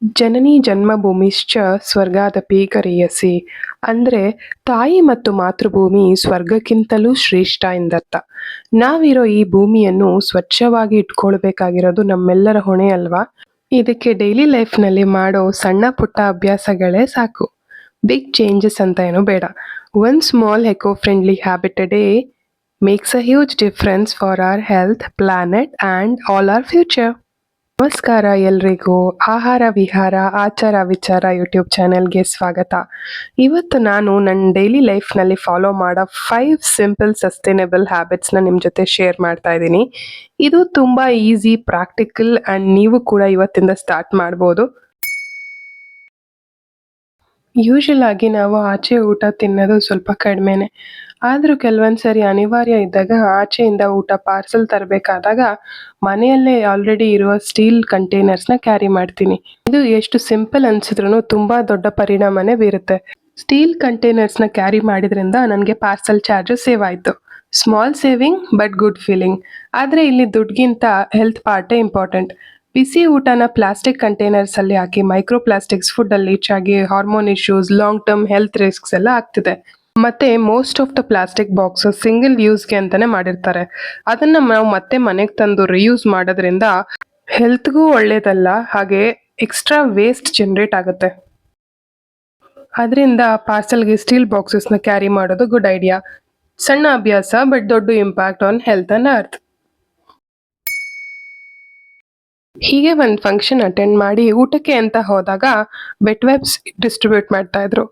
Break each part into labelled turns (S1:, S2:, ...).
S1: ಜನನಿ ಜನ್ಮಭೂಮಿಶ್ಚ ಸ್ವರ್ಗಾದಪಿ ಗರೀಯಸಿ ಅಂದ್ರೆ ತಾಯಿ ಮತ್ತು ಮಾತೃಭೂಮಿ ಸ್ವರ್ಗಕ್ಕಿಂತಲೂ ಶ್ರೇಷ್ಠ ಎಂದರ್ಥ. ನಾವಿರೋ ಈ ಭೂಮಿಯನ್ನು ಸ್ವಚ್ಛವಾಗಿ ಇಟ್ಕೊಳ್ಬೇಕಾಗಿರೋದು ನಮ್ಮೆಲ್ಲರ ಹೊಣೆ ಅಲ್ವಾ? ಇದಕ್ಕೆ ಡೈಲಿ ಲೈಫ್ನಲ್ಲಿ ಮಾಡೋ ಸಣ್ಣ ಪುಟ್ಟ ಅಭ್ಯಾಸಗಳೇ ಸಾಕು. ಬಿಗ್ ಚೇಂಜಸ್ ಅಂತ ಏನು ಬೇಡ. One small eco friendly habit a day makes a huge difference for our health, planet and all our future. ನಮಸ್ಕಾರ ಎಲ್ರಿಗೂ. ಆಹಾರ ವಿಹಾರ ಆಚಾರ ವಿಚಾರ ಯೂಟ್ಯೂಬ್ ಚಾನೆಲ್ಗೆ ಸ್ವಾಗತ. ಇವತ್ತು ನಾನು ನನ್ನ ಡೈಲಿ ಲೈಫ್ನಲ್ಲಿ ಫಾಲೋ ಮಾಡೋ 5 ಸಿಂಪಲ್ ಸಸ್ಟೈನಬಲ್ ಹ್ಯಾಬಿಟ್ಸ್ನ ನಿಮ್ಮ ಜೊತೆ ಶೇರ್ ಮಾಡ್ತಾ ಇದ್ದೀನಿ. ಇದು ತುಂಬ ಈಸಿ, ಪ್ರಾಕ್ಟಿಕಲ್ ಆ್ಯಂಡ್ ನೀವು ಕೂಡ ಇವತ್ತಿಂದ ಸ್ಟಾರ್ಟ್ ಮಾಡ್ಬೋದು. ಯೂಶುವಲ್ ಆಗಿ ನಾವು ಆಚೆ ಊಟ ತಿನ್ನೋದು ಸ್ವಲ್ಪ ಕಡಿಮೆನೆ. ಆದರೂ ಕೆಲವೊಂದು ಸರಿ ಅನಿವಾರ್ಯ ಇದ್ದಾಗ ಆಚೆಯಿಂದ ಊಟ ಪಾರ್ಸಲ್ ತರಬೇಕಾದಾಗ ಮನೆಯಲ್ಲೇ ಆಲ್ರೆಡಿ ಇರುವ ಸ್ಟೀಲ್ ಕಂಟೈನರ್ಸ್ನ ಕ್ಯಾರಿ ಮಾಡ್ತೀನಿ. ಇದು ಎಷ್ಟು ಸಿಂಪಲ್ ಅನ್ಸಿದ್ರೂ ತುಂಬ ದೊಡ್ಡ ಪರಿಣಾಮನೇ ಬೀರುತ್ತೆ. ಸ್ಟೀಲ್ ಕಂಟೈನರ್ಸ್ನ ಕ್ಯಾರಿ ಮಾಡಿದ್ರಿಂದ ನನಗೆ ಪಾರ್ಸಲ್ ಚಾರ್ಜ್ ಸೇವ್ ಆಯಿತು. Small saving but good feeling. ಆದರೆ ಇಲ್ಲಿ ದುಡ್ಡಿಗಿಂತ ಹೆಲ್ತ್ ಪಾರ್ಟೇ ಇಂಪಾರ್ಟೆಂಟ್. ಬಿಸಿ ಊಟನ ಪ್ಲಾಸ್ಟಿಕ್ ಕಂಟೈನರ್ಸ್ ಅಲ್ಲಿ ಹಾಕಿ ಮೈಕ್ರೋ ಪ್ಲಾಸ್ಟಿಕ್ಸ್ ಫುಡ್ ಅಲ್ಲಿ ರೀಚ್ ಆಗಿ hormone issues, long term health risks ಎಲ್ಲ ಆಗ್ತಿದೆ. ಮತ್ತೆ most of the plastic boxes single ಯೂಸ್ಗೆ ಅಂತಾನೆ ಮಾಡಿರ್ತಾರೆ. ಅದನ್ನ ನಾವು ಮತ್ತೆ ಮನೆಗೆ ತಂದು ರಿಯೂಸ್ ಮಾಡೋದ್ರಿಂದ ಹೆಲ್ತ್ಗೂ ಒಳ್ಳೇದಲ್ಲ, ಹಾಗೆ ಎಕ್ಸ್ಟ್ರಾ ವೇಸ್ಟ್ ಜನರೇಟ್ ಆಗುತ್ತೆ. ಅದರಿಂದ ಪಾರ್ಸಲ್ಗೆ ಸ್ಟೀಲ್ ಬಾಕ್ಸಸ್ನ ಕ್ಯಾರಿ ಮಾಡೋದು ಗುಡ್ ಐಡಿಯಾ. ಸಣ್ಣ ಅಭ್ಯಾಸ ಬಟ್ ದೊಡ್ಡ impact on health and earth. ಹೀಗೆ ಒಂದು ಫಂಕ್ಷನ್ ಅಟೆಂಡ್ ಮಾಡಿ ಊಟಕ್ಕೆ ಅಂತ ಹೋದಾಗ ವೆಟ್ ವೈಪ್ಸ್ ಡಿಸ್ಟ್ರಿಬ್ಯೂಟ್ ಮಾಡ್ತಾ ಇದ್ರು.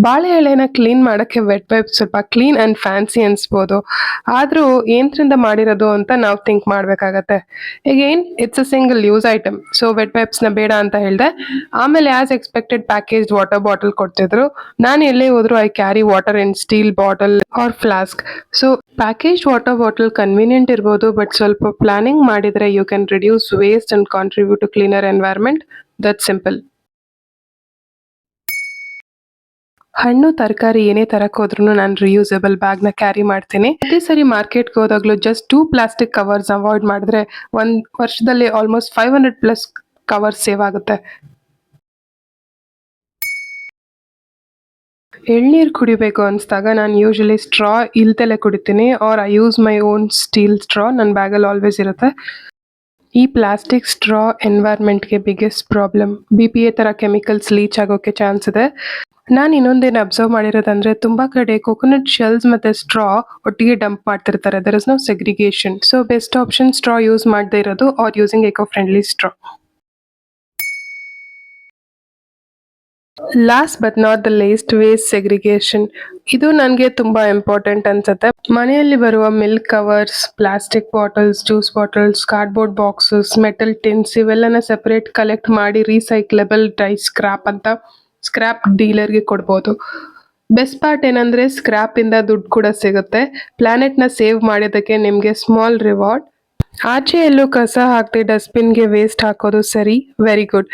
S1: ಬಾಳೆ ಎಲೆನ ಕ್ಲೀನ್ ಮಾಡೋಕ್ಕೆ ವೆಟ್ ವೈಪ್ಸ್ ಸ್ವಲ್ಪ ಕ್ಲೀನ್ ಆ್ಯಂಡ್ ಫ್ಯಾನ್ಸಿ ಅನಿಸ್ಬೋದು, ಆದರೂ ಏನರಿಂದ ಮಾಡಿರೋದು ಅಂತ ನಾವು ಥಿಂಕ್ ಮಾಡಬೇಕಾಗತ್ತೆ. Again it's a single use item, so wet ವೈಪ್ಸ್ನ ಬೇಡ ಅಂತ ಹೇಳಿದೆ. ಆಮೇಲೆ as expected packaged water bottle ಕೊಡ್ತಿದ್ರು. ನಾನು ಎಲ್ಲೇ ಹೋದ್ರು I carry water in steel bottle or flask. So package water bottle convenient ಇರ್ಬೋದು, ಬಟ್ ಸ್ವಲ್ಪ ಪ್ಲಾನಿಂಗ್ ಮಾಡಿದರೆ you can reduce waste and contribute to cleaner environment. That simple. ಹಣ್ಣು ತರಕಾರಿ ಏನೇ ತರಕ್ಕೆ ಹೋದ್ರೂ ನಾನು ರಿಯೂಸಬಲ್ ಬ್ಯಾಗ್ನ ಕ್ಯಾರಿ ಮಾಡ್ತೀನಿ. ಪ್ರತಿ ಸರಿ ಮಾರ್ಕೆಟ್ಗೆ ಹೋದಾಗಲೂ ಜಸ್ಟ್ 2 ಪ್ಲಾಸ್ಟಿಕ್ ಕವರ್ಸ್ ಅವಾಯ್ಡ್ ಮಾಡಿದ್ರೆ ಒಂದು ವರ್ಷದಲ್ಲಿ ಆಲ್ಮೋಸ್ಟ್ 500+ ಕವರ್ಸ್ ಸೇವ್ ಆಗುತ್ತೆ. ಎಳ್ನೀರು ಕುಡಿಬೇಕು ಅನಿಸ್ದಾಗ ನಾನು ಯೂಶಲಿ ಸ್ಟ್ರಾ ಇಲ್ದಲೇ ಕುಡಿತೀನಿ, or I use my own steel straw. ನನ್ನ ಬ್ಯಾಗಲ್ಲಿ ಆಲ್ವೇಸ್ ಇರುತ್ತೆ. ಈ ಪ್ಲಾಸ್ಟಿಕ್ ಸ್ಟ್ರಾ ಎನ್ವೈರ್ಮೆಂಟ್ಗೆ ಬಿಗ್ಗೆಸ್ಟ್ ಪ್ರಾಬ್ಲಮ್. BPA ಥರ ಕೆಮಿಕಲ್ಸ್ ಲೀಚ್ ಆಗೋಕ್ಕೆ ಚಾನ್ಸ್ ಇದೆ. ನಾನು ಇನ್ನೊಂದೇನು ಅಬ್ಸರ್ವ್ ಮಾಡಿರೋದಂದ್ರೆ ತುಂಬ ಕಡೆ ಕೊಕೊನಟ್ ಶೆಲ್ಸ್ ಮತ್ತು ಸ್ಟ್ರಾ ಒಟ್ಟಿಗೆ ಡಂಪ್ ಮಾಡ್ತಿರ್ತಾರೆ. There is no segregation. So best option straw use ಮಾಡದೇ ಇರೋದು or using eco friendly straw. Last but not the least, waste segregation. ಇದು ನನಗೆ ತುಂಬ ಇಂಪಾರ್ಟೆಂಟ್ ಅನ್ಸುತ್ತೆ. ಮನೆಯಲ್ಲಿ ಬರುವ milk covers, plastic bottles, juice bottles, cardboard boxes, metal tins ಇವೆಲ್ಲನ separate collect ಮಾಡಿ ರೀಸೈಕ್ಲೇಬಲ್ ಡ್ರೈ ಸ್ಕ್ರಾಪ್ ಅಂತ ಸ್ಕ್ರಾಪ್ ಡೀಲರ್ಗೆ ಕೊಡ್ಬೋದು. ಬೆಸ್ಟ್ ಪಾರ್ಟ್ ಏನಂದರೆ ಸ್ಕ್ರಾಪಿಂದ ದುಡ್ಡು ಕೂಡ ಸಿಗುತ್ತೆ. ಪ್ಲಾನೆಟ್ನ ಸೇವ್ ಮಾಡೋದಕ್ಕೆ ನಿಮಗೆ ಸ್ಮಾಲ್ ರಿವಾರ್ಡ್. ಆಚೆ ಎಲ್ಲೂ ಕಸ ಹಾಕದೆ ಡಸ್ಟ್ಬಿನ್ಗೆ ವೇಸ್ಟ್ ಹಾಕೋದು ಸರಿ, ವೆರಿ ಗುಡ್.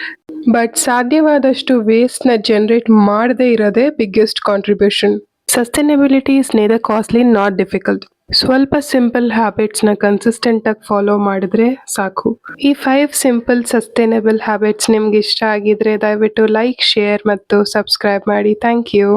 S1: ಬಟ್ ಸಾಧ್ಯವಾದಷ್ಟು ವೇಸ್ಟ್ನ ಜನರೇಟ್ ಮಾಡದೇ ಇರೋದೇ biggest contribution. Sustainability is neither costly not difficult. ಸ್ವಲ್ಪ ಸಿಂಪಲ್ ಹ್ಯಾಬಿಟ್ಸ್ನ ಕನ್ಸಿಸ್ಟೆಂಟಾಗಿ ಫಾಲೋ ಮಾಡಿದ್ರೆ ಸಾಕು. ಈ 5 ಸಿಂಪಲ್ ಸಸ್ಟೈನಬಲ್ ಹ್ಯಾಬಿಟ್ಸ್ ನಿಮ್ಗೆ ಇಷ್ಟ ಆಗಿದ್ರೆ ದಯವಿಟ್ಟು ಲೈಕ್, ಶೇರ್ ಮತ್ತು ಸಬ್ಸ್ಕ್ರೈಬ್ ಮಾಡಿ. Thank you.